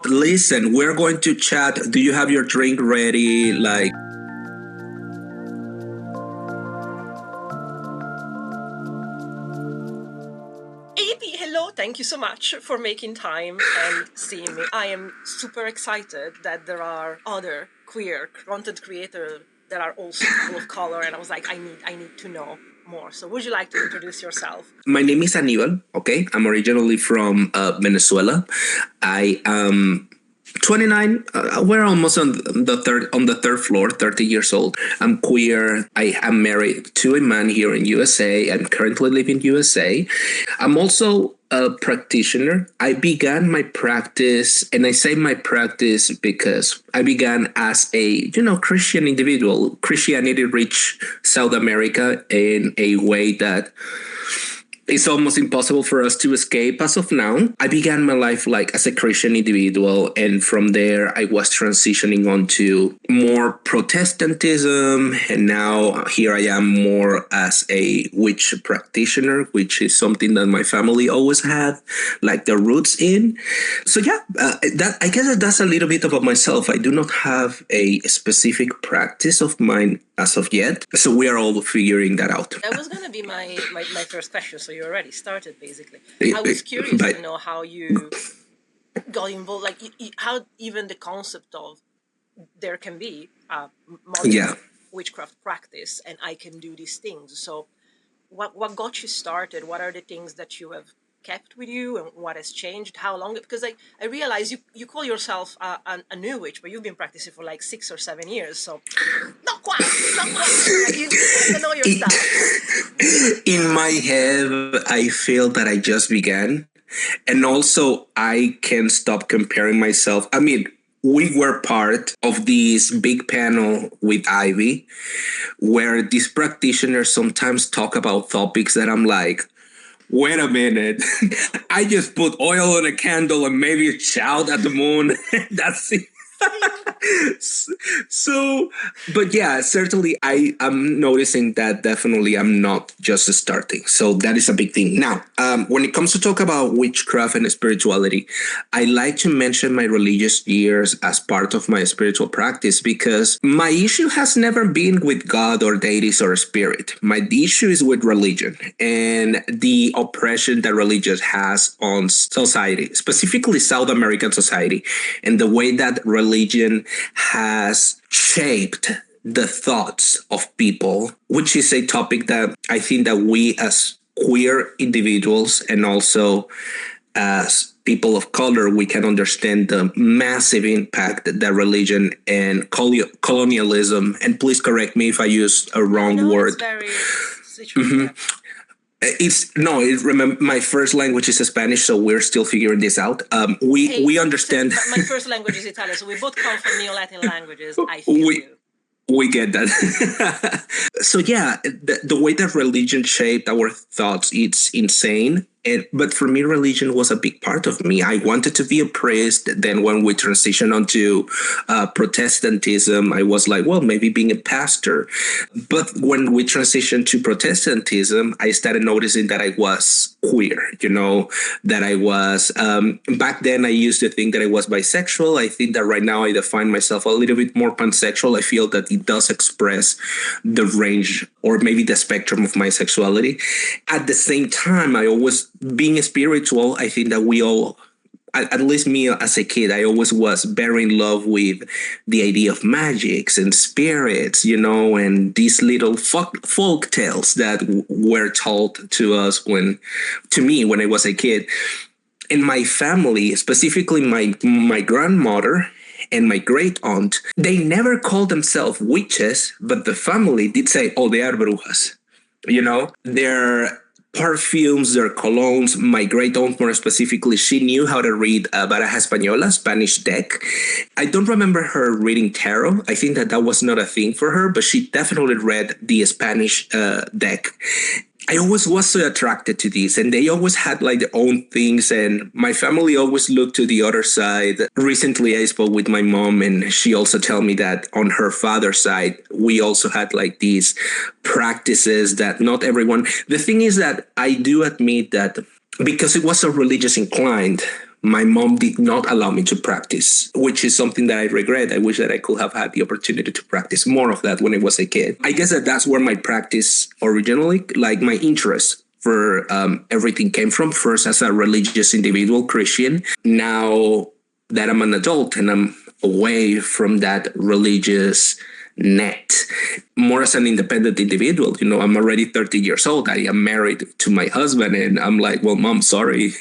Listen, we're going to chat. Do you have your drink ready? Like, AB, hello. Thank you so much for making time and seeing me. I am super excited that there are other queer content creators that are also people of color, and I was like, I need to know more. So would you like to introduce yourself? my name is Aníbal. Okay, I'm originally from Venezuela. I am 29. We're almost on the third floor. 30 years old. I'm queer. I am married to a man here in USA. I'm currently living in USA. I'm also a practitioner. I began my practice, and I say my practice because I began as a Christian individual. Christianity reached South America in a way that it's almost impossible for us to escape as of now. I began my life like as a Christian individual, and from there I was transitioning on to more Protestantism, and now here I am more as a witch practitioner, which is something that my family always had like their roots in. So yeah, that I guess that's a little bit about myself. I do not have a specific practice of mine as of yet, so we are all figuring that out. That was going to be my first question, so you already started, basically. I was curious to know how you got involved, like how even the concept of there can be modern witchcraft practice and I can do these things. So what got you started? What are the things that you have kept with you, and what has changed? How long? Because I realize you call yourself a new witch, but you've been practicing for like 6 or 7 years, so not quite. Like, you don't know your stuff. In my head, I feel that I just began, and also I can't stop comparing myself. I mean, we were part of this big panel with Ivy, where these practitioners sometimes talk about topics that I'm like, wait a minute. I just put oil on a candle and maybe shout at the moon. That's it. So, but yeah, certainly I am noticing that definitely I'm not just starting. So that is a big thing. Now, when it comes to talk about witchcraft and spirituality, I like to mention my religious years as part of my spiritual practice, because my issue has never been with God or deities or spirit. My issue is with religion and the oppression that religion has on society, specifically South American society, and the way that religion has shaped the thoughts of people, which is a topic that I think that we as queer individuals and also as people of color, we can understand the massive impact that religion and colonialism, and please correct me if I use a wrong word. It's very remember my first language is Spanish, so we're still figuring this out. We understand. My first language is Italian, so we both come from Neo-Latin languages. I feel you. We get that. So yeah, the way that religion shaped our thoughts, it's insane. But for me, religion was a big part of me. I wanted to be a priest. Then when we transitioned onto Protestantism, I was like, well, maybe being a pastor. But when we transitioned to Protestantism, I started noticing that I was queer, that I was, back then I used to think that I was bisexual. I think that right now I define myself a little bit more pansexual. I feel that it does express the range or maybe the spectrum of my sexuality. At the same time, I always, being spiritual, I think that we all, at least me as a kid, I always was very in love with the idea of magics and spirits, and these little folk tales that were told to us when I was a kid. In my family, specifically my grandmother and my great aunt, they never called themselves witches, but the family did say, oh, they are brujas. Their perfumes, their colognes. My great aunt, more specifically, she knew how to read Baraja Española, Spanish deck. I don't remember her reading tarot. I think that was not a thing for her, but she definitely read the Spanish deck. I always was so attracted to these, and they always had like their own things, and my family always looked to the other side. Recently, I spoke with my mom, and she also told me that on her father's side, we also had like these practices that not everyone. The thing is that I do admit that because it was so religious inclined, my mom did not allow me to practice, which is something that I regret. I wish that I could have had the opportunity to practice more of that when I was a kid. I guess that's where my practice originally, like my interest for everything came from, first as a religious individual Christian. Now that I'm an adult and I'm away from that religious net, more as an independent individual. I'm already 30 years old. I am married to my husband, and I'm like, well, Mom, sorry.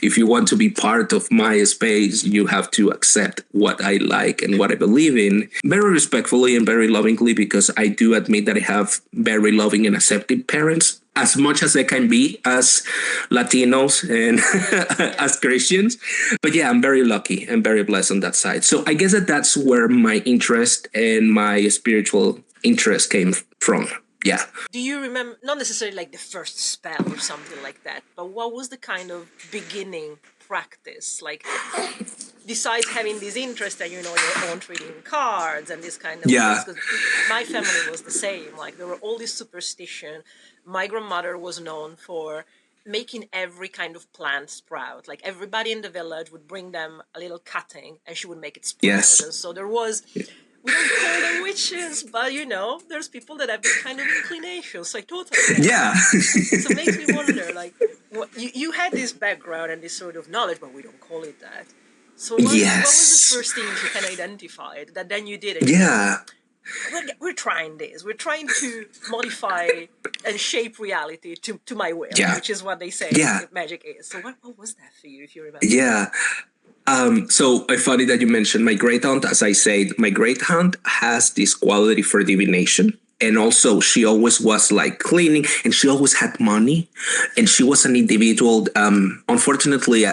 If you want to be part of my space, you have to accept what I like and what I believe in, very respectfully and very lovingly, because I do admit that I have very loving and accepting parents, as much as they can be as Latinos and as Christians. But yeah, I'm very lucky and very blessed on that side. So I guess that's where my interest and my spiritual interest came from. Yeah. Do you remember, not necessarily like the first spell or something like that, but what was the kind of beginning practice? Like, besides having this interest and, your own trading cards and this kind of yeah. things, 'cause my family was the same. Like, there were all these superstition. My grandmother was known for making every kind of plant sprout. Like, everybody in the village would bring them a little cutting and she would make it sprout. Yes. And so there was, we don't call them witches, but there's people that have this kind of inclination. So I totally get yeah. So it makes me wonder, like, you had this background and this sort of knowledge, but we don't call it that. So what was the first thing you kind of identified that then you did it? Yeah. We're trying this. We're trying to modify and shape reality to my will, which is what they say magic is. So what was that for you, if you remember? Yeah. So funny that you mentioned my great aunt. As I said, my great aunt has this quality for divination. And also, she always was like cleaning, and she always had money. And she was an individual. Unfortunately,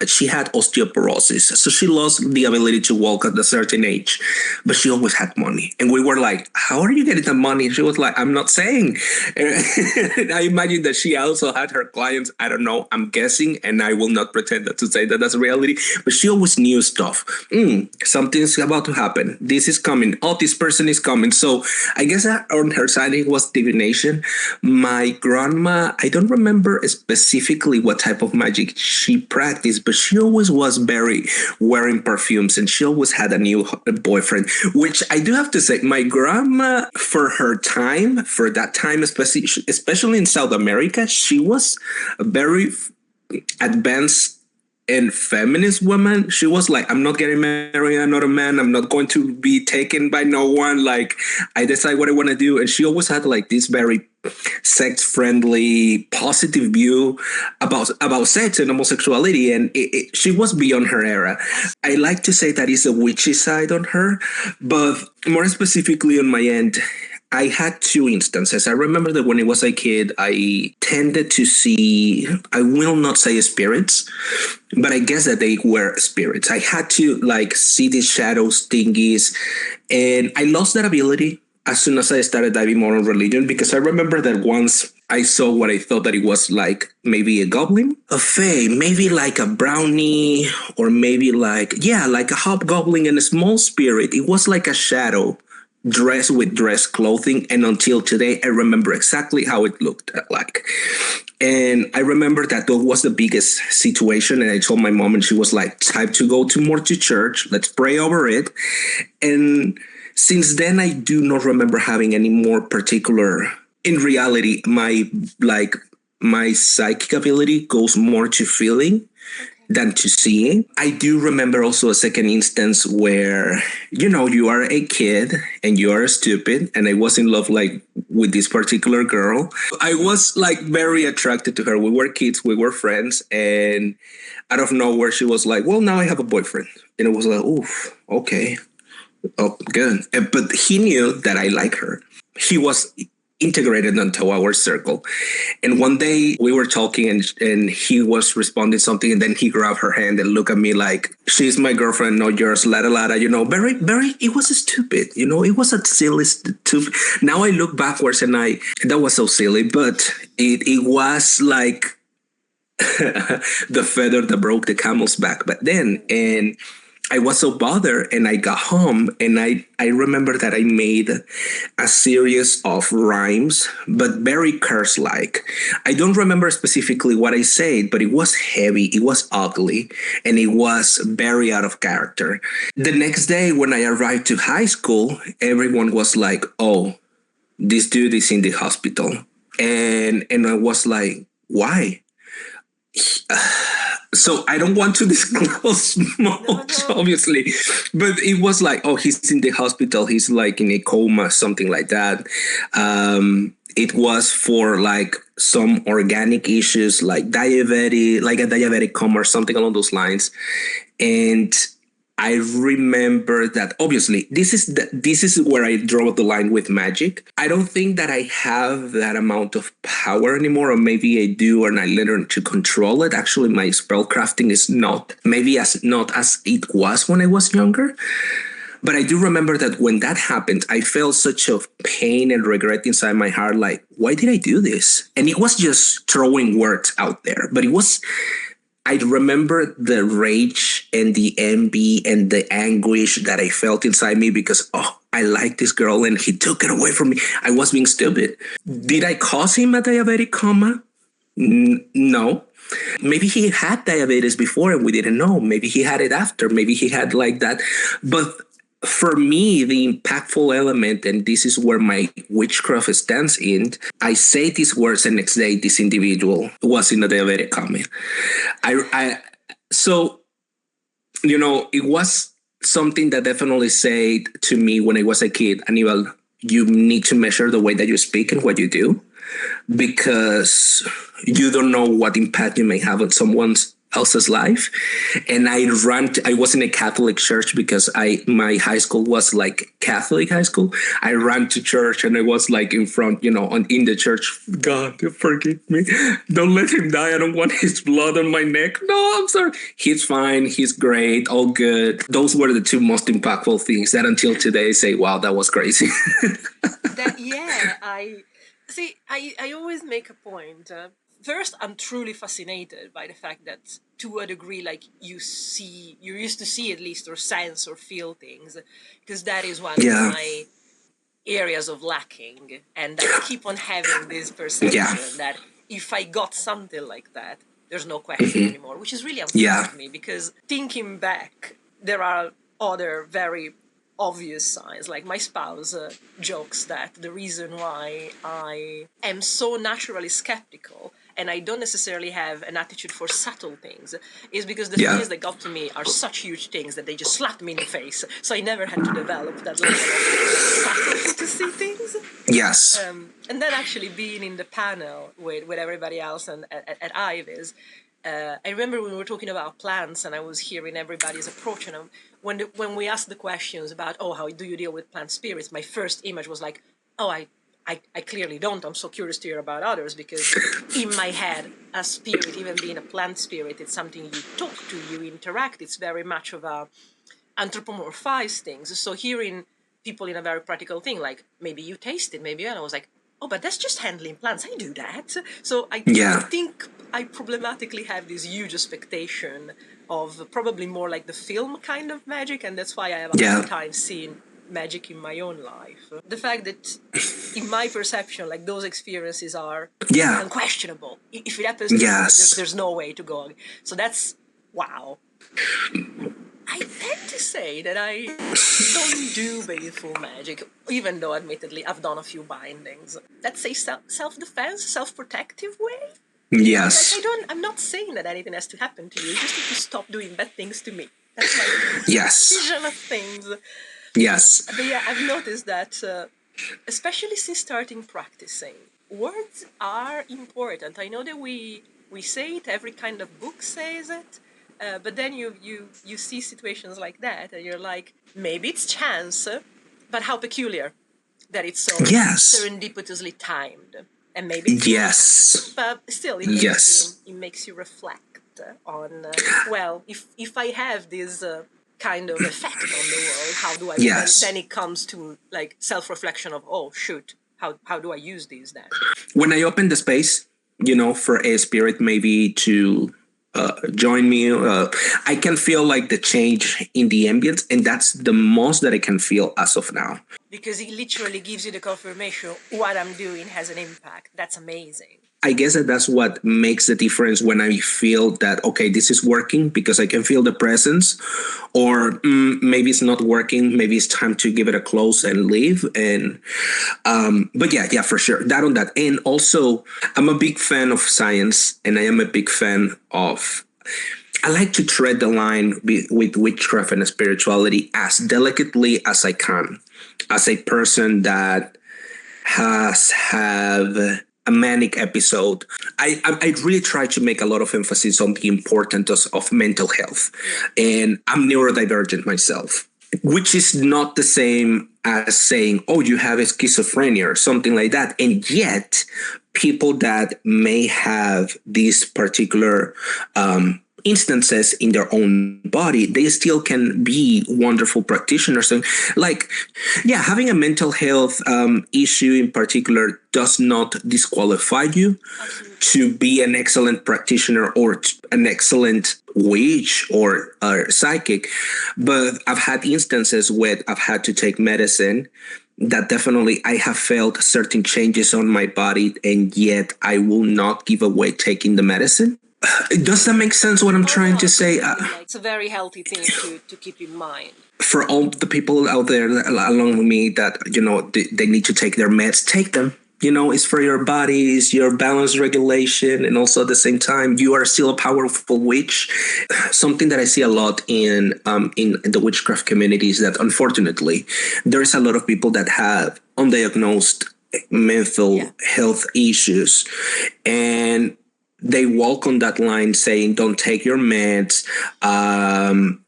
she had osteoporosis, so she lost the ability to walk at a certain age. But she always had money, and we were like, "How are you getting the money?" And she was like, "I'm not saying." And I imagine that she also had her clients. I don't know. I'm guessing, and I will not pretend to say that that's reality. But she always knew stuff. Something's about to happen. This is coming. Oh, this person is coming. So I guess on her side it was divination. My grandma, I don't remember specifically what type of magic she practiced, but she always was very wearing perfumes, and she always had a new boyfriend, which I do have to say, my grandma, for that time, especially in South America, she was a very advanced and feminist woman. She was like, I'm not getting married, I'm not a man, I'm not going to be taken by no one. Like, I decide what I want to do. And she always had like this very sex-friendly, positive view about sex and homosexuality. And she was beyond her era. I like to say that it's a witchy side on her, but more specifically on my end, I had two instances. I remember that when I was a kid, I tended to see, I will not say spirits, but I guess that they were spirits. I had to like see these shadows, thingies, and I lost that ability as soon as I started diving more on religion, because I remember that once I saw what I thought that it was like maybe a goblin, a fae, maybe like a brownie, or maybe like a hobgoblin and a small spirit. It was like a shadow dressed with dress clothing, and until today I remember exactly how it looked like. And I remember that was the biggest situation, and I told my mom, and she was like, time to go to church, let's pray over it. And since then I do not remember having any more particular. In reality, my psychic ability goes more to feeling than to seeing. I do remember also a second instance where, you are a kid and you are stupid. And I was in love with this particular girl. I was very attracted to her. We were kids, we were friends. And out of nowhere, she was like, well, now I have a boyfriend. And it was like, oof, okay. Oh, good. But he knew that I like her. He was integrated into our circle. And one day we were talking and he was responding something, and then he grabbed her hand and looked at me like, she's my girlfriend, not yours, lada, very, very, it was stupid. It was a silly, stupid. Now I look backwards and that was so silly, but it was like the feather that broke the camel's back back then. And I was so bothered, and I got home, and I remember that I made a series of rhymes, but very curse-like. I don't remember specifically what I said, but it was heavy, it was ugly, and it was very out of character. The next day when I arrived to high school, everyone was like, oh, this dude is in the hospital. And I was like, why? So I don't want to disclose much, obviously, but it was like, oh, he's in the hospital. He's like in a coma, something like that. It was for like some organic issues, like diabetes, like a diabetic coma or something along those lines. And I remember that obviously this is where I draw the line with magic. I don't think that I have that amount of power anymore, or maybe I do, and I learned to control it. Actually, my spell crafting is not as it was when I was younger. But I do remember that when that happened, I felt such a pain and regret inside my heart. Like, why did I do this? And it was just throwing words out there, but it was. I remember the rage and the envy and the anguish that I felt inside me because, oh, I like this girl and he took it away from me. I was being stupid. Did I cause him a diabetic coma? No. Maybe he had diabetes before and we didn't know. Maybe he had it after. Maybe he had like that. But for me, the impactful element, and this is where my witchcraft stands in, I say these words and next day this individual was in a diabetic coma. So, it was something that definitely said to me when I was a kid, Aníbal, you need to measure the way that you speak and what you do, because you don't know what impact you may have on someone else's life. And I was in a Catholic church because my high school was like Catholic high school. I ran to church and I was like in front, in the church. God, forgive me. Don't let him die. I don't want his blood on my neck. No, I'm sorry. He's fine. He's great. All good. Those were the two most impactful things that until today I say, wow, that was crazy. I always make a point. First, I'm truly fascinated by the fact that, to a degree, like you used to see at least, or sense or feel things, because that is one of my areas of lacking, and I keep on having this perception that if I got something like that, there's no question anymore, which is really unfair to me, because thinking back, there are other very obvious signs. Like my spouse jokes that the reason why I am so naturally skeptical and I don't necessarily have an attitude for subtle things is because the things that got to me are such huge things that they just slapped me in the face. So I never had to develop that level of subtlety to see things. Yes. And then actually being in the panel with everybody else and at Ives, I remember when we were talking about plants and I was hearing everybody's approach, and when we asked the questions about, oh, how do you deal with plant spirits, my first image was like, oh, I clearly don't. I'm so curious to hear about others, because in my head, a spirit, even being a plant spirit, it's something you talk to, you interact. It's very much of a anthropomorphized things. So hearing people in a very practical thing, like maybe you taste it, maybe, and I was like, oh, but that's just handling plants. I do that. So I think I problematically have this huge expectation of probably more like the film kind of magic, and that's why I have a hard time seeing magic in my own life. The fact that, in my perception, like those experiences are unquestionable. If it happens to me, there's no way to go. So that's, wow. I tend to say that I don't do baleful magic, even though, admittedly, I've done a few bindings. Let's say self-defense, self-protective way. Yes. Like I'm not saying that anything has to happen to you. You just need to stop doing bad things to me. That's my vision of things. Yes. But yeah, I've noticed that, especially since starting practicing, words are important. I know that we say it, every kind of book says it, but then you see situations like that, and you're like, maybe it's chance, but how peculiar that it's so serendipitously timed. And maybe it's but still, it makes you reflect on, well, if I have this kind of effect on the world, how do I then it comes to like self-reflection of, oh shoot, how do I use these then? When I open the space, for a spirit maybe to join me. I can feel like the change in the ambience, and that's the most that I can feel as of now. Because it literally gives you the confirmation what I'm doing has an impact. That's amazing. I guess that's what makes the difference when I feel that, okay, this is working because I can feel the presence, or maybe it's not working. Maybe it's time to give it a close and leave. And but yeah, for sure. That on that. And also, I'm a big fan of science, and I am a big fan of, I like to tread the line with witchcraft and spirituality as delicately as I can. As a person that has have a manic episode, I really try to make a lot of emphasis on the importance of mental health. And I'm neurodivergent myself, which is not the same as saying, oh, you have a schizophrenia or something like that. And yet, people that may have these particular instances in their own body, they still can be wonderful practitioners. And like, yeah, having a mental health issue in particular does not disqualify you to be an excellent practitioner or an excellent witch or psychic. But I've had instances where I've had to take medicine that definitely I have felt certain changes on my body, and yet I will not give away taking the medicine. Does that make sense what I'm trying to say? It's a very healthy thing to keep in mind. For all the people out there along with me that, you know, they need to take their meds, take them. You know, it's for your body, it's your balance regulation, and also at the same time, you are still a powerful witch. Something that I see a lot in the witchcraft community is that, unfortunately, there is a lot of people that have undiagnosed mental health issues, and they walk on that line saying, don't take your meds,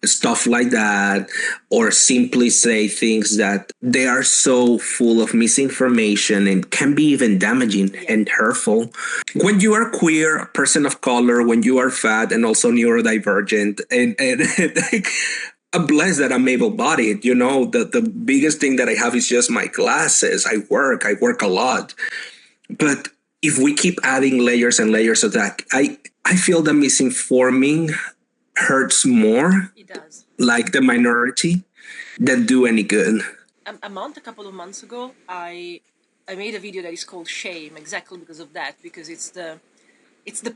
stuff like that, or simply say things that they are so full of misinformation and can be even damaging and hurtful. When you are queer, a person of color, when you are fat and also neurodivergent, and I'm blessed that I'm able-bodied. You know, the biggest thing that I have is just my glasses. I work a lot. But if we keep adding layers and layers of that, I feel that misinforming hurts more. It does. Like the minority than do any good. A couple of months ago, I made a video that is called Shame, exactly because of that, because it's the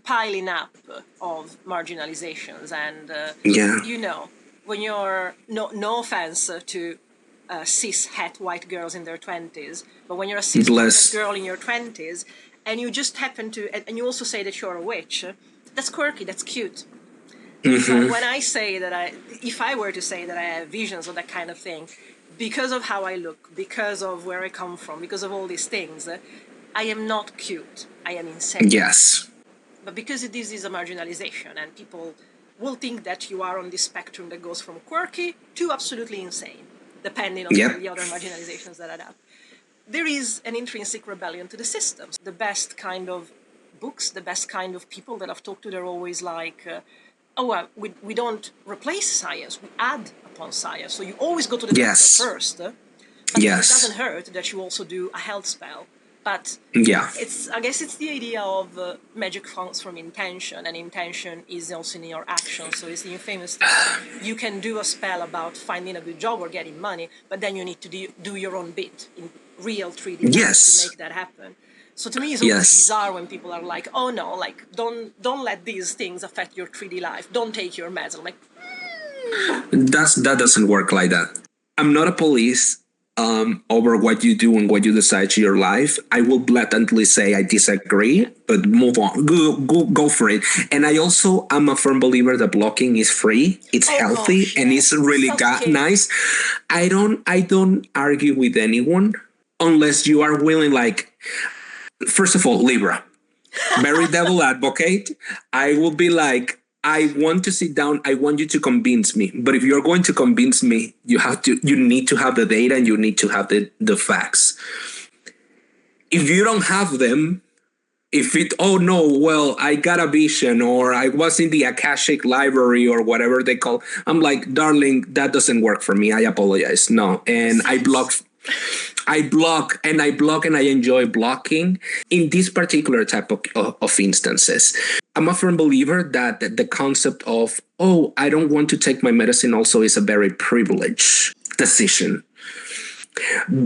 piling up of marginalizations. And, you know, when you're, no offense to cis het white girls in their 20s, but when you're a cis het girl in your 20s, and you just happen to, and you also say that you're a witch, that's quirky, that's cute. So when I say that if I were to say that I have visions or that kind of thing, because of how I look, because of where I come from, because of all these things, I am not cute. I am insane. Yes. But because this is a marginalization, and people will think that you are on this spectrum that goes from quirky to absolutely insane, depending on the other marginalizations that add up. There is an intrinsic rebellion to the system. The best kind of books, the best kind of people that I've talked to, they're always like, we don't replace science, we add upon science. So you always go to the doctor first. But it doesn't hurt that you also do a health spell. But I guess it's the idea of magic comes from intention, and intention is also in your action. So it's the infamous thing. You can do a spell about finding a good job or getting money, but then you need to do your own bit in real 3D to make that happen. So to me, it's always bizarre when people are like, "Oh no, like don't let these things affect your 3D life. Don't take your meds." I'm like, that doesn't work like that. I'm not a police over what you do and what you decide to your life. I will blatantly say I disagree, but move on. Go for it. And I also am a firm believer that blocking is free. It's healthy and it's really nice. I don't argue with anyone unless you are willing, like, first of all, Libra, very devil advocate. I will be like, I want to sit down. I want you to convince me. But if you're going to convince me, you need to have the data and you need to have the facts. If you don't have them, I got a vision, or I was in the Akashic library or whatever they call, I'm like, darling, that doesn't work for me. I apologize. No. And I block I block and I enjoy blocking in this particular type of instances. I'm a firm believer that the concept of, oh, I don't want to take my medicine also is a very privileged decision,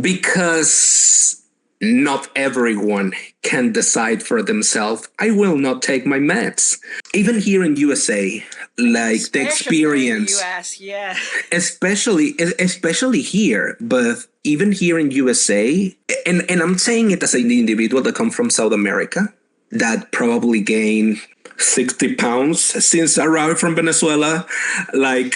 because not everyone can decide for themselves, I will not take my meds. Even here in USA, like especially the experience, in the US, yeah. especially here, but even here in USA, and I'm saying it as an individual that comes from South America, that probably gained 60 pounds since I arrived from Venezuela. Like,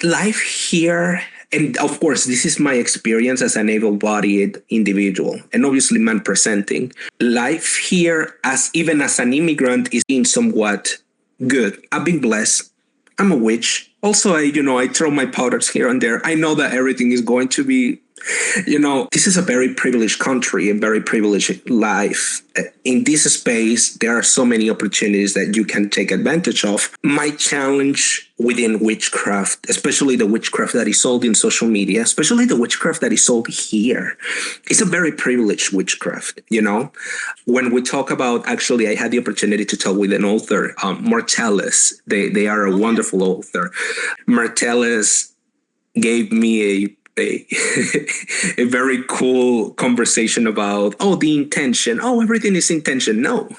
life here, and of course, this is my experience as an able-bodied individual, and obviously man presenting. Life here, even as an immigrant, is in somewhat good. I've been blessed. I'm a witch. Also, I throw my powders here and there. I know that everything is going to be, this is a very privileged country, a very privileged life. In this space, there are so many opportunities that you can take advantage of. My challenge within witchcraft, especially the witchcraft that is sold in social media, especially the witchcraft that is sold here, is a very privileged witchcraft. When we talk about, actually, I had the opportunity to talk with an author, Martellus. They are a wonderful author. Martellus gave me a very cool conversation about, the intention. Everything is intention. No,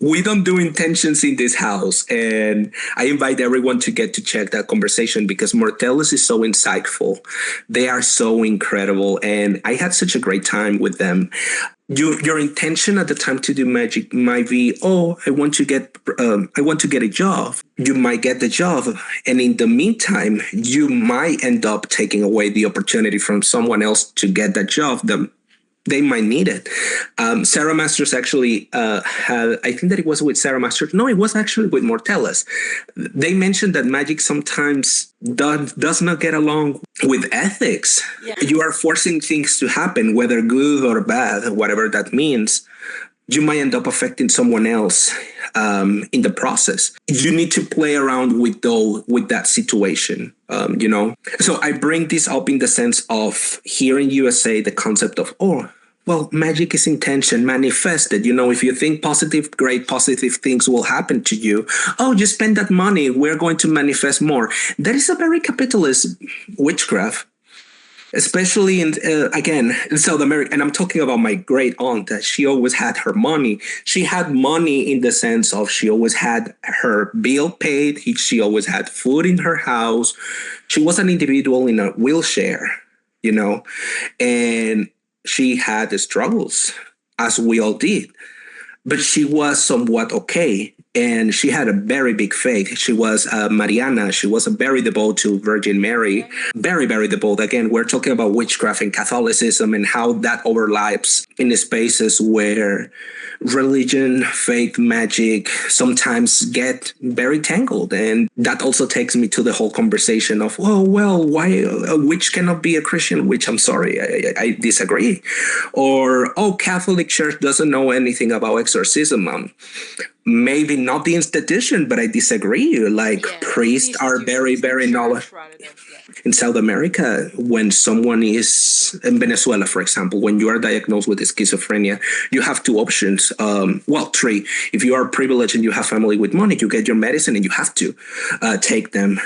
we don't do intentions in this house. And I invite everyone to get to check that conversation, because Martellus is so insightful. They are so incredible. And I had such a great time with them. Your intention at the time to do magic might be, I want to get a job. You might get the job, and in the meantime, you might end up taking away the opportunity from someone else to get that job. They might need it. Sarah Masters actually had, I think that it was with Sarah Masters. No, it was actually with Martellus. They mentioned that magic sometimes does not get along with ethics. Yeah. You are forcing things to happen, whether good or bad, whatever that means. You might end up affecting someone else in the process. You need to play around with that situation, So I bring this up in the sense of, here in USA, the concept of, magic is intention manifested. If you think positive, great positive things will happen to you. You spend that money, we're going to manifest more. That is a very capitalist witchcraft. Especially in South America. And I'm talking about my great aunt, that she always had her money. She had money in the sense of, she always had her bill paid. She always had food in her house. She was an individual in a wheelchair, and she had the struggles, as we all did. But she was somewhat okay. And she had a very big faith. She was Mariana. She was very devout to Virgin Mary. Very, very devout. Again, we're talking about witchcraft and Catholicism and how that overlaps in the spaces where religion, faith, magic sometimes get very tangled. And that also takes me to the whole conversation of, why a witch cannot be a Christian witch? I'm sorry, I disagree. Or, Catholic Church doesn't know anything about exorcism. Maybe not the institution, but I disagree. Priests are very, very knowledgeable. In South America, when someone is in Venezuela, for example, when you are diagnosed with schizophrenia, you have two options. Three. If you are privileged and you have family with money, you get your medicine and you have to take them.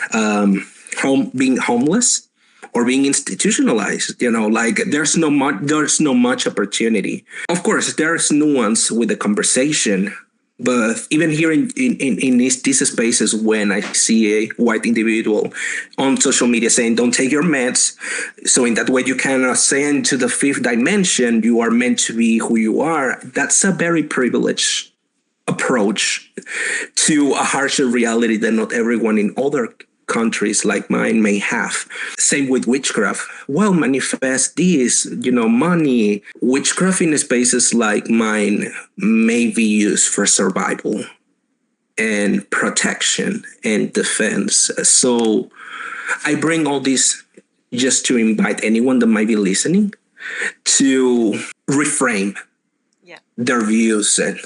Being homeless or being institutionalized, there's no much opportunity. Of course, there's nuance with the conversation. But even here in these spaces, when I see a white individual on social media saying, don't take your meds, so in that way you can ascend to the fifth dimension, you are meant to be who you are, that's a very privileged approach to a harsher reality that not everyone in other countries like mine may have. Same with witchcraft. Manifest this, money. Witchcraft in spaces like mine may be used for survival and protection and defense. So I bring all this just to invite anyone that might be listening to reframe their views and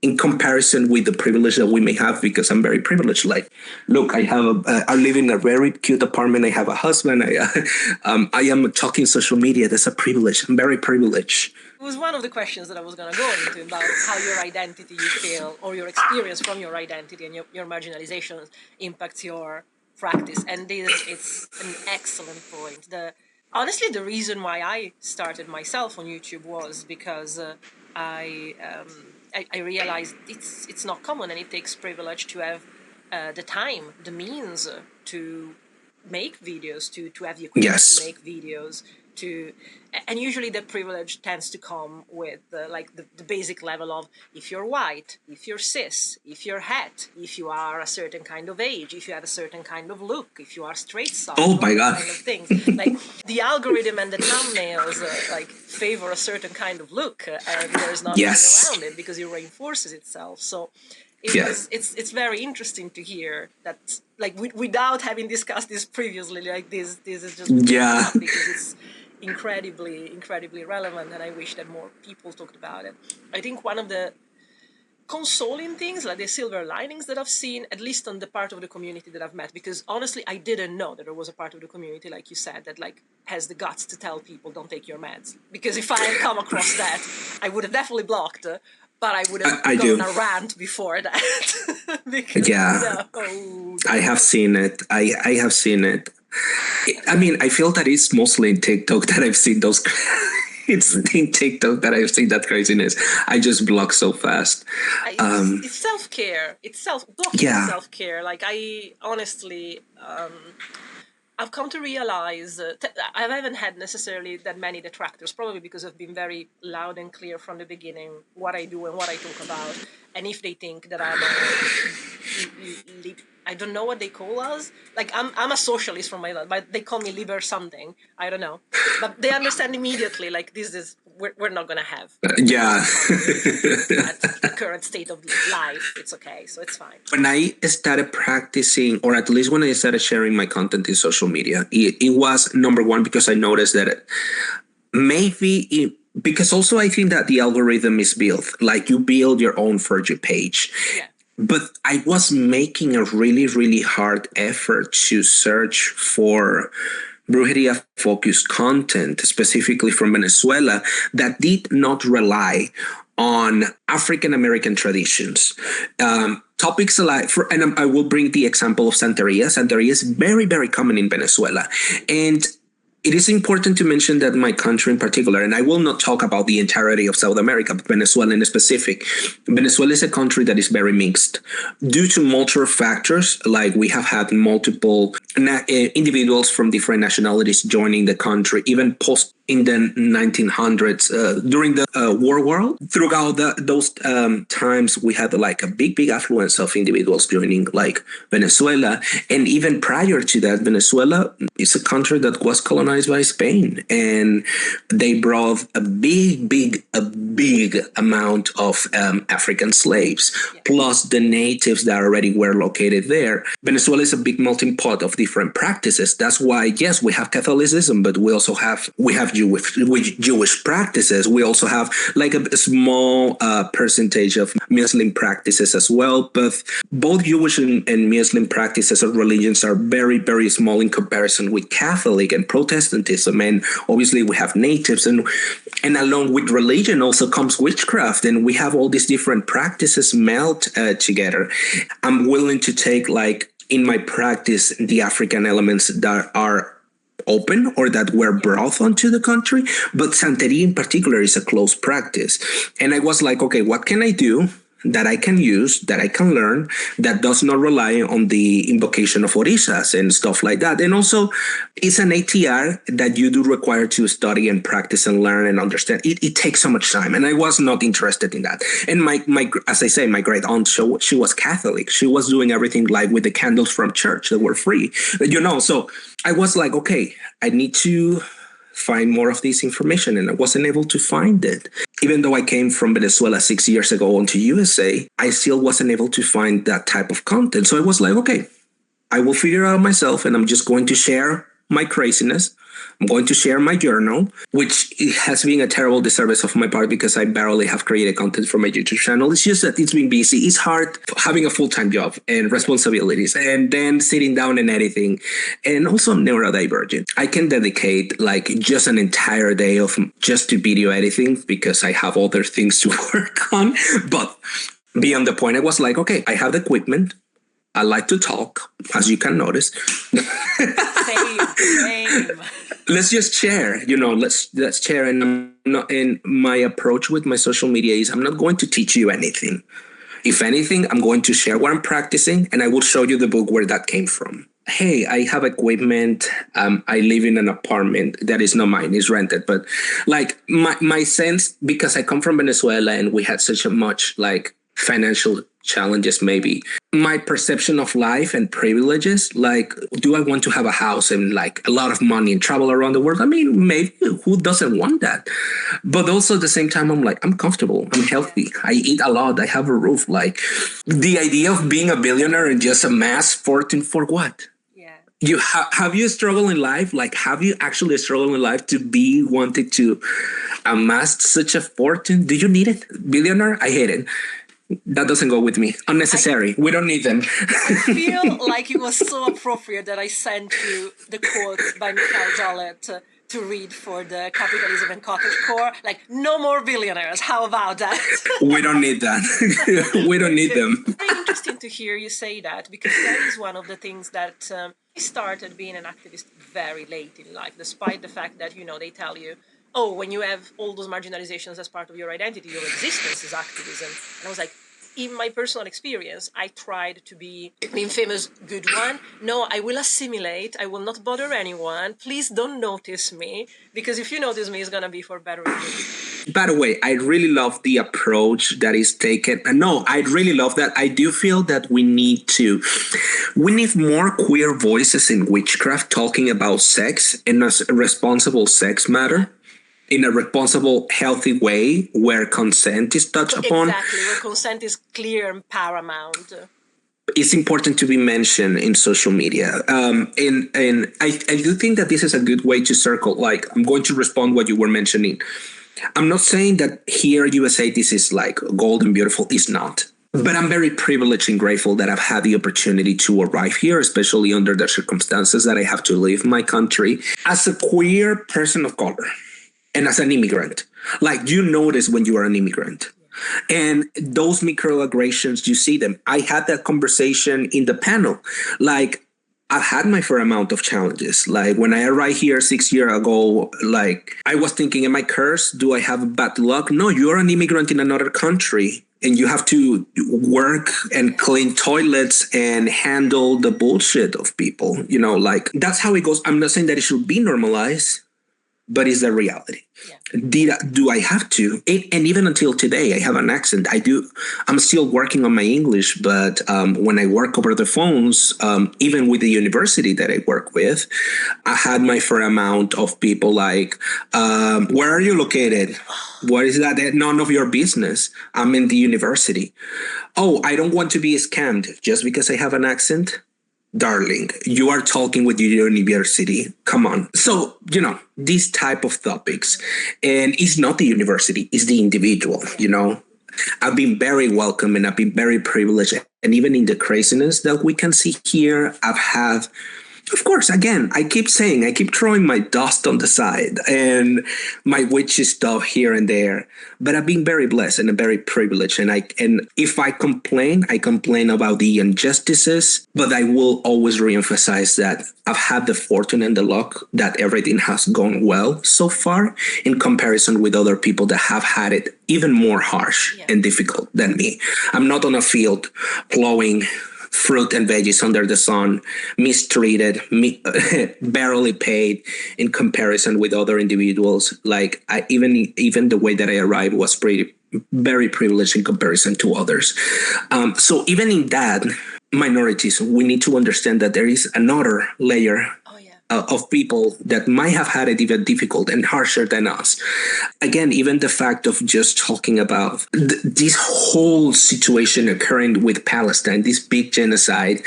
in comparison with the privilege that we may have, because I'm very privileged. Like, look, I live in a very cute apartment. I have a husband. I am talking social media. That's a privilege. I'm very privileged. It was one of the questions that I was going to go into about how your identity, you feel, or your experience from your identity and your marginalization impacts your practice. And it's an excellent point. Honestly, the reason why I started myself on YouTube was because I realized it's not common, and it takes privilege to have the time, the means to make videos, to have the equipment to make videos, and usually the privilege tends to come with the basic level of if you're white, if you're cis, if you're het, if you are a certain kind of age, if you have a certain kind of look, if you are straight side. Oh my God! Kind of things. Like the algorithm and the thumbnails favor a certain kind of look, and there's nothing around it because it reinforces itself. So. It's very interesting to hear that, without having discussed this previously, this is just because it's incredibly relevant, and I wish that more people talked about it. I think one of the consoling things, like the silver linings that I've seen, at least on the part of the community that I've met, because honestly I didn't know that there was a part of the community, like you said, that has the guts to tell people don't take your meds, because if I had come across that, I would have definitely blocked. But I would have gone a rant before that. Because, I have seen it. I have seen it. I mean, I feel that it's mostly in TikTok that I've seen those. It's in TikTok that I've seen that craziness. I just block so fast. It's self-care. It's self-care. Like, I honestly... I've come to realize I haven't had necessarily that many detractors, probably because I've been very loud and clear from the beginning what I do and what I talk about. And if they think that I'm I don't know what they call us. Like, I'm a socialist from my life, but they call me liber something. I don't know. But they understand immediately, like, we're not going to have. At the current state of life, it's okay. So it's fine. When I started practicing, or at least when I started sharing my content in social media, it was number one, because I noticed that because also I think that the algorithm is built, like you build your own For You page. Yeah. But I was making a really, really hard effort to search for brujeria-focused content, specifically from Venezuela, that did not rely on African-American traditions. Topics like, and I will bring the example of Santeria. Santeria is very, very common in Venezuela. And it is important to mention that my country in particular, and I will not talk about the entirety of South America, but Venezuela in specific. Venezuela is a country that is very mixed due to multiple factors. Like, we have had multiple individuals from different nationalities joining the country, even post in the 1900s, during the war world. Throughout those times, we had like a big affluence of individuals joining like Venezuela. And even prior to that, Venezuela is a country that was colonized by Spain. And they brought a big amount of African slaves, plus the natives that already were located there. Venezuela is a big melting pot of different practices. That's why, yes, we have Catholicism, but we also have Jewish practices. We also have like a small percentage of Muslim practices as well. But both Jewish and Muslim practices or religions are very, very small in comparison with Catholic and Protestantism. And obviously we have natives, and along with religion also comes witchcraft. And we have all these different practices melt together. I'm willing to take, like, in my practice, the African elements that are open or that were brought onto the country, but Santeria in particular is a closed practice. And I was like, okay, what can I do that I can use, that I can learn, that does not rely on the invocation of orishas and stuff like that? And also, it's an ATR that you do require to study and practice and learn and understand. It takes so much time, and I was not interested in that. And my as I say, my great aunt, she was Catholic. She was doing everything like with the candles from church that were free, so I was like, okay, I need to find more of this information, and I wasn't able to find it. Even though I came from Venezuela 6 years ago onto USA, I still wasn't able to find that type of content. So I was like, okay, I will figure out myself, and I'm just going to share my craziness. I'm going to share my journal, which has been a terrible disservice of my part because I barely have created content for my YouTube channel. It's just that it's been busy. It's hard having a full-time job and responsibilities and then sitting down and editing. And also I'm neurodivergent. I can dedicate like just an entire day of just to video editing because I have other things to work on. But beyond the point, I was like, okay, I have the equipment. I like to talk, as you can notice. Same. Let's just share, let's share. And my approach with my social media is I'm not going to teach you anything. If anything, I'm going to share what I'm practicing, and I will show you the book where that came from. Hey, I have equipment. I live in an apartment that is not mine, it's rented. But like my sense, because I come from Venezuela and we had such a much like financial challenges, maybe my perception of life and privileges, like, do I want to have a house and like a lot of money and travel around the world? I mean, maybe, who doesn't want that? But also at the same time, I'm like, I'm comfortable, I'm healthy, I eat a lot, I have a roof. Like the idea of being a billionaire and just amass fortune for what? You have you struggled in life? Like, have you actually struggled in life to be wanting to amass such a fortune? Do you need it? Billionaire? I hate it. That doesn't go with me. Unnecessary. We don't need them. I feel like it was so appropriate that I sent you the quote by Mikhail Jollett to read for the Capitalism and Cottagecore. Like, no more billionaires. How about that? We don't need that. We don't need them. It's very interesting to hear you say that, because that is one of the things that I started being an activist very late in life, despite the fact that, they tell you, oh, when you have all those marginalizations as part of your identity, your existence is activism. And I was like, in my personal experience, I tried to be the infamous good one. No, I will assimilate. I will not bother anyone. Please don't notice me, because if you notice me, it's going to be for better reasons. By the way, I really love the approach that is taken. No, I really love that. I do feel that we need more queer voices in witchcraft talking about sex in a responsible sex matter, in a responsible, healthy way where consent is touched upon. Exactly, where consent is clear and paramount. It's important to be mentioned in social media. And I do think that this is a good way to circle. Like, I'm going to respond what you were mentioning. I'm not saying that here in USA this is like gold and beautiful. It's not. But I'm very privileged and grateful that I've had the opportunity to arrive here, especially under the circumstances that I have to leave my country as a queer person of color. And as an immigrant, like, you notice when you are an immigrant, and those microaggressions, you see them. I had that conversation in the panel. Like, I've had my fair amount of challenges. Like, when I arrived here 6 years ago, like, I was thinking, am I cursed? Do I have bad luck? No, you're an immigrant in another country, and you have to work and clean toilets and handle the bullshit of people. Like, that's how it goes. I'm not saying that it should be normalized, but it's the reality. Do I have to? And even until today, I have an accent. I'm still working on my English, but when I work over the phones, even with the university that I work with, I had my fair amount of people like, where are you located? What is that? None of your business. I'm in the university. Oh, I don't want to be scammed just because I have an accent. Darling, you are talking with your university. Come on. So, these type of topics. And it's not the university, it's the individual, I've been very welcome and I've been very privileged. And even in the craziness that we can see here, I've had, of course, again, I keep throwing my dust on the side and my witchy stuff here and there. But I've been very blessed and very privileged. And if I complain about the injustices, but I will always reemphasize that I've had the fortune and the luck that everything has gone well so far in comparison with other people that have had it even more harsh and difficult than me. I'm not on a field plowing fruit and veggies under the sun, mistreated, barely paid in comparison with other individuals. Like, even the way that I arrived was very privileged in comparison to others. So even in that, minorities, we need to understand that there is another layer of people that might have had it even difficult and harsher than us. Again, even the fact of just talking about this whole situation occurring with Palestine, this big genocide,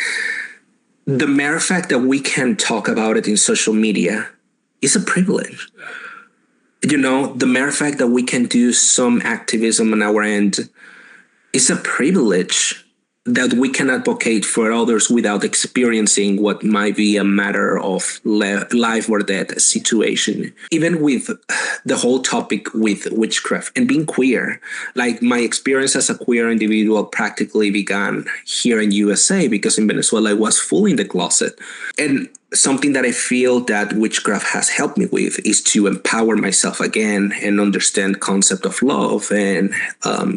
the mere fact that we can talk about it in social media is a privilege. You know, the mere fact that we can do some activism on our end is a privilege that we can advocate for others without experiencing what might be a matter of life or death situation. Even with the whole topic with witchcraft and being queer, like my experience as a queer individual practically began here in USA, because in Venezuela I was fully in the closet. And something that I feel that witchcraft has helped me with is to empower myself again and understand concept of love and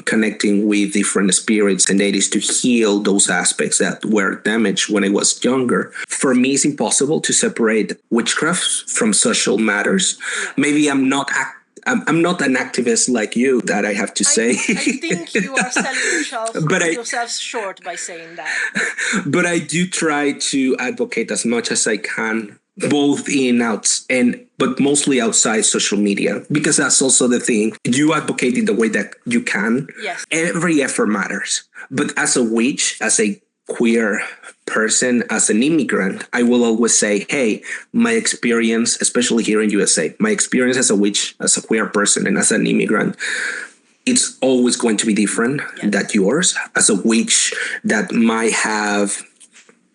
connecting with different spirits and deities to heal those aspects that were damaged when I was younger. For me, it's impossible to separate witchcraft from social matters. Maybe I'm not an activist like you, that I have to say. I think you are selling yourself short by saying that. But I do try to advocate as much as I can, both but mostly outside social media, because that's also the thing. You advocate in the way that you can. Yes. Every effort matters. But as a witch, as a queer person, as an immigrant, I will always say, hey, my experience, especially here in USA, my experience as a witch, as a queer person, and as an immigrant, it's always going to be different than yours. As a witch that might have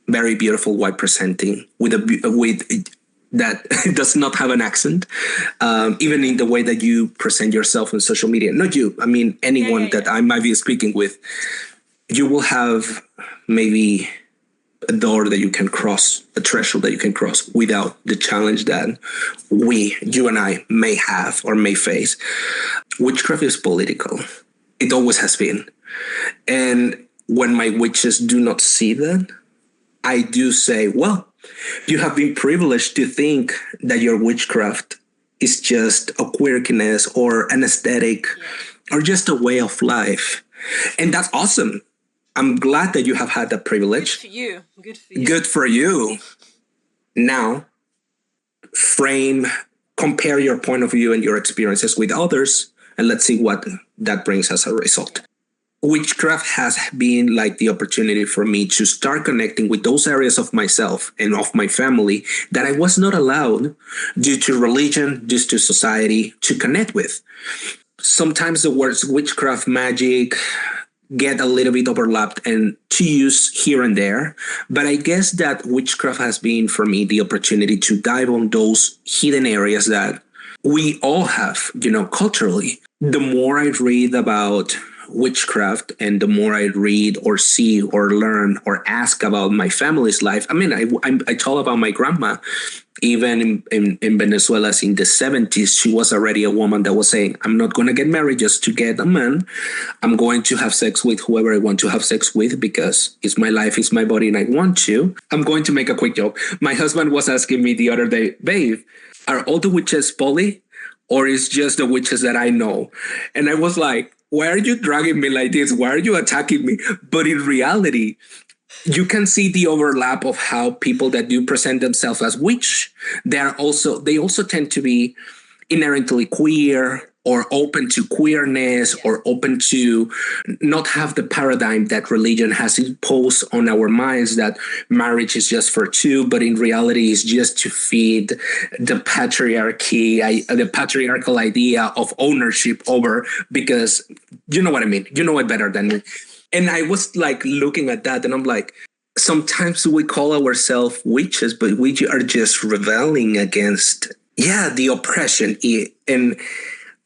very beautiful white presenting with that does not have an accent, even in the way that you present yourself on social media. Not you, I mean anyone that I might be speaking with. You will have maybe a door that you can cross, a threshold that you can cross without the challenge that you and I may have or may face. Witchcraft is political. It always has been. And when my witches do not see that, I do say, well, you have been privileged to think that your witchcraft is just a quirkiness or an aesthetic or just a way of life. And that's awesome. I'm glad that you have had that privilege. Good for you. Good for you. Good for you. Now, compare your point of view and your experiences with others, and let's see what that brings as a result. Witchcraft has been like the opportunity for me to start connecting with those areas of myself and of my family that I was not allowed due to religion, due to society, to connect with. Sometimes the words witchcraft, magic, get a little bit overlapped and to use here and there. But I guess that witchcraft has been for me the opportunity to dive on those hidden areas that we all have, culturally. The more I read about witchcraft and the more I read or see or learn or ask about my family's life, I mean, I told about my grandma. Even in Venezuela in the 70s, she was already a woman that was saying, I'm not going to get married just to get a man. I'm going to have sex with whoever I want to have sex with because it's my life, it's my body, and I want to. I'm going to make a quick joke. My husband was asking me the other day, babe, are all the witches poly or is just the witches that I know? And I was like, why are you dragging me like this? Why are you attacking me? But in reality, you can see the overlap of how people that do present themselves as witch, they also tend to be inherently queer or open to queerness or open to not have the paradigm that religion has imposed on our minds that marriage is just for two, but in reality is just to feed the patriarchy, the patriarchal idea of ownership over, because you know what I mean? You know it better than me. And I was like looking at that and I'm like, sometimes we call ourselves witches, but we are just rebelling against, the oppression. And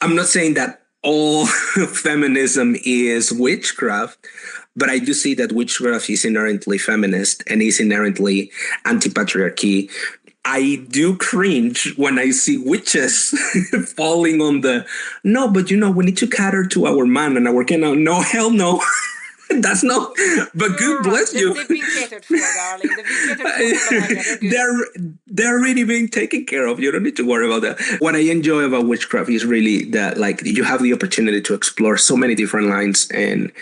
I'm not saying that all feminism is witchcraft, but I do see that witchcraft is inherently feminist and is inherently anti-patriarchy. I do cringe when I see witches falling on no, but we need to cater to our man and our no, hell no. That's not, but good bless you. They've been catered for, darling. They've been catered for. They're really being taken care of. You don't need to worry about that. What I enjoy about witchcraft is really that, like, you have the opportunity to explore so many different lines and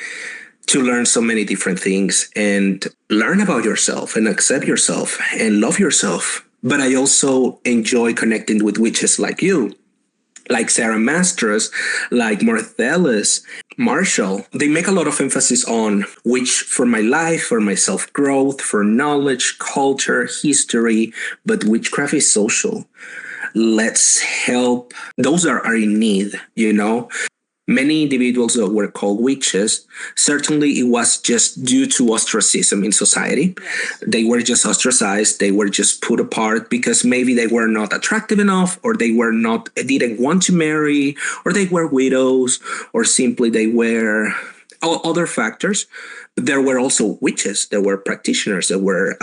to learn so many different things and learn about yourself and accept yourself and love yourself. But I also enjoy connecting with witches like you, like Sarah Masters, like Marcellus, Marshall, they make a lot of emphasis on which for my life, for my self-growth, for knowledge, culture, history, but witchcraft is social. Let's help those that are in need, you know? Many individuals that were called witches, certainly it was just due to ostracism in society. Yes. They were just ostracized. They were just put apart because maybe they were not attractive enough, or they didn't want to marry, or they were widows, or simply they were other factors. There were also witches. There were practitioners. There were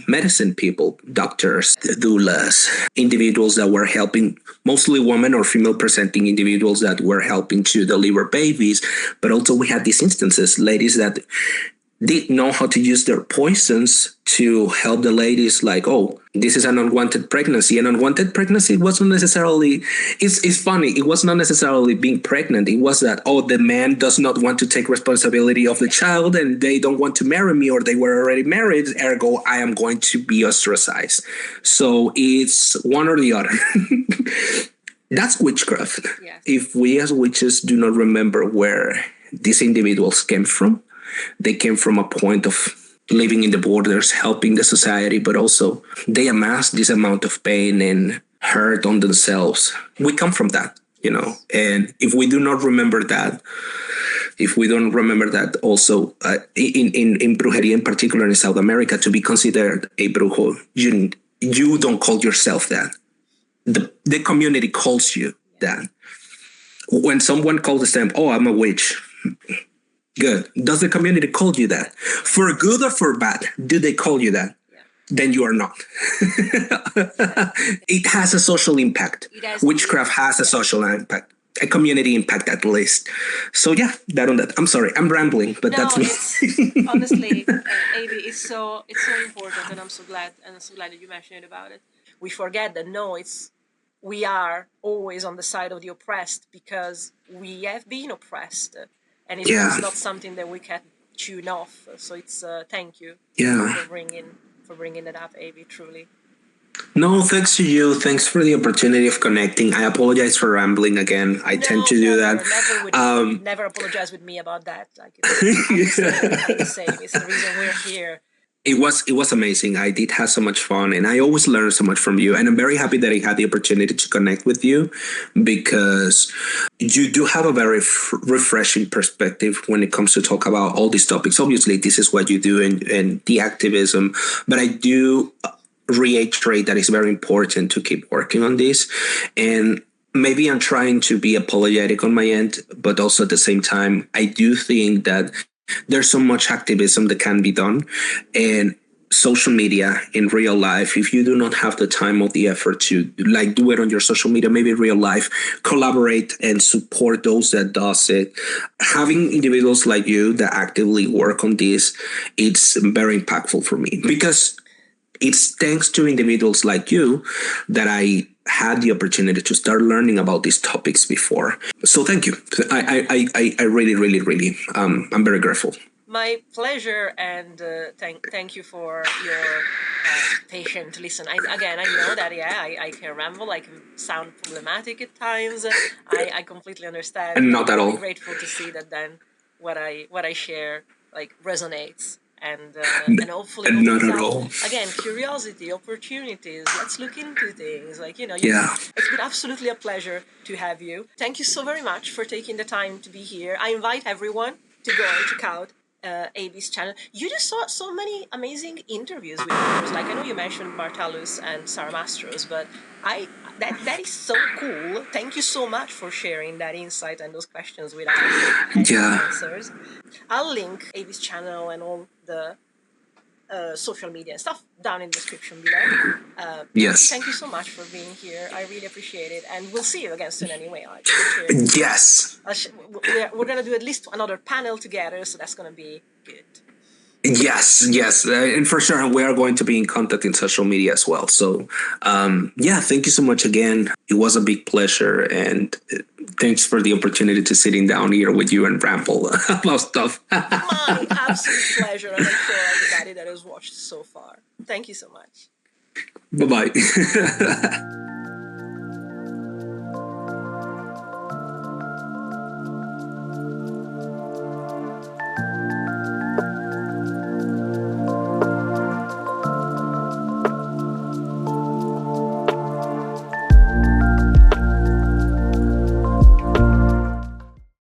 medicine people, doctors, doulas, individuals that were helping, mostly women or female-presenting individuals that were helping to deliver babies. But also we had these instances, ladies that didn't know how to use their poisons to help the ladies, like, oh, this is an unwanted pregnancy. An unwanted pregnancy wasn't necessarily, it's funny, it was not necessarily being pregnant. It was that, oh, the man does not want to take responsibility of the child and they don't want to marry me, or they were already married, ergo, I am going to be ostracized. So it's one or the other. That's witchcraft. Yes. If we as witches do not remember where these individuals came from, they came from a point of living in the borders, helping the society, but also they amassed this amount of pain and hurt on themselves. We come from that, you know, and if we do not remember that, if we don't remember that also in brujeria, in particular in South America, to be considered a brujo, you don't call yourself that. The community calls you that. When someone calls them, oh, I'm a witch. Good. Does the community call you that? For good or for bad? Do they call you that? Yeah. Then you are not. It has a social impact. Witchcraft has a social impact, a community impact at least. So yeah, that on that. I'm sorry, I'm rambling, but that's me. Honestly, Avi, it's so important, and I'm so glad that you mentioned about it. We forget that we are always on the side of the oppressed because we have been oppressed. And it's not something that we can tune off. So it's thank you for bringing it up, Avi, truly. No, thanks to you. Thanks for the opportunity of connecting. I apologize for rambling again. I tend to do that. Never apologize with me about that. Like, I'm the same. It's the reason we're here. It was amazing. I did have so much fun, and I always learn so much from you. And I'm very happy that I had the opportunity to connect with you, because you do have a very refreshing perspective when it comes to talk about all these topics. Obviously, this is what you do and the activism, but I do reiterate that it's very important to keep working on this. And maybe I'm trying to be apologetic on my end, but also at the same time, I do think that there's so much activism that can be done, and social media in real life, if you do not have the time or the effort to like do it on your social media, maybe real life, collaborate and support those that does it. Having individuals like you that actively work on this, it's very impactful for me, because it's thanks to individuals like you that I had the opportunity to start learning about these topics before. So thank you. I really, really, really, I'm very grateful. My pleasure, and thank you for your patient listen. I know that, I can ramble, I can sound problematic at times. I completely understand. And not at all. I'm grateful to see that then what I share like resonates. And hopefully not at all. Again, curiosity, opportunities. Let's look into things. Like, Yeah. It's been absolutely a pleasure to have you. Thank you so very much for taking the time to be here. I invite everyone to go and check out Avi's channel. You just saw so many amazing interviews with others. Like, I know you mentioned Bartalus and Sarah Mastros, but that is so cool. Thank you so much for sharing that insight and those questions with us and answers. I'll link Avi's channel and all the social media and stuff down in the description below. Yes. Thank you so much for being here. I really appreciate it. And we'll see you again soon anyway. Yes. We're going to do at least another panel together, so that's going to be good. Yes. And for sure, we are going to be in contact in social media as well. So, thank you so much again. It was a big pleasure. And thanks for the opportunity to sitting down here with you and ramble about stuff. My absolute pleasure. And I'm sure everybody that has watched so far. Thank you so much. Bye-bye.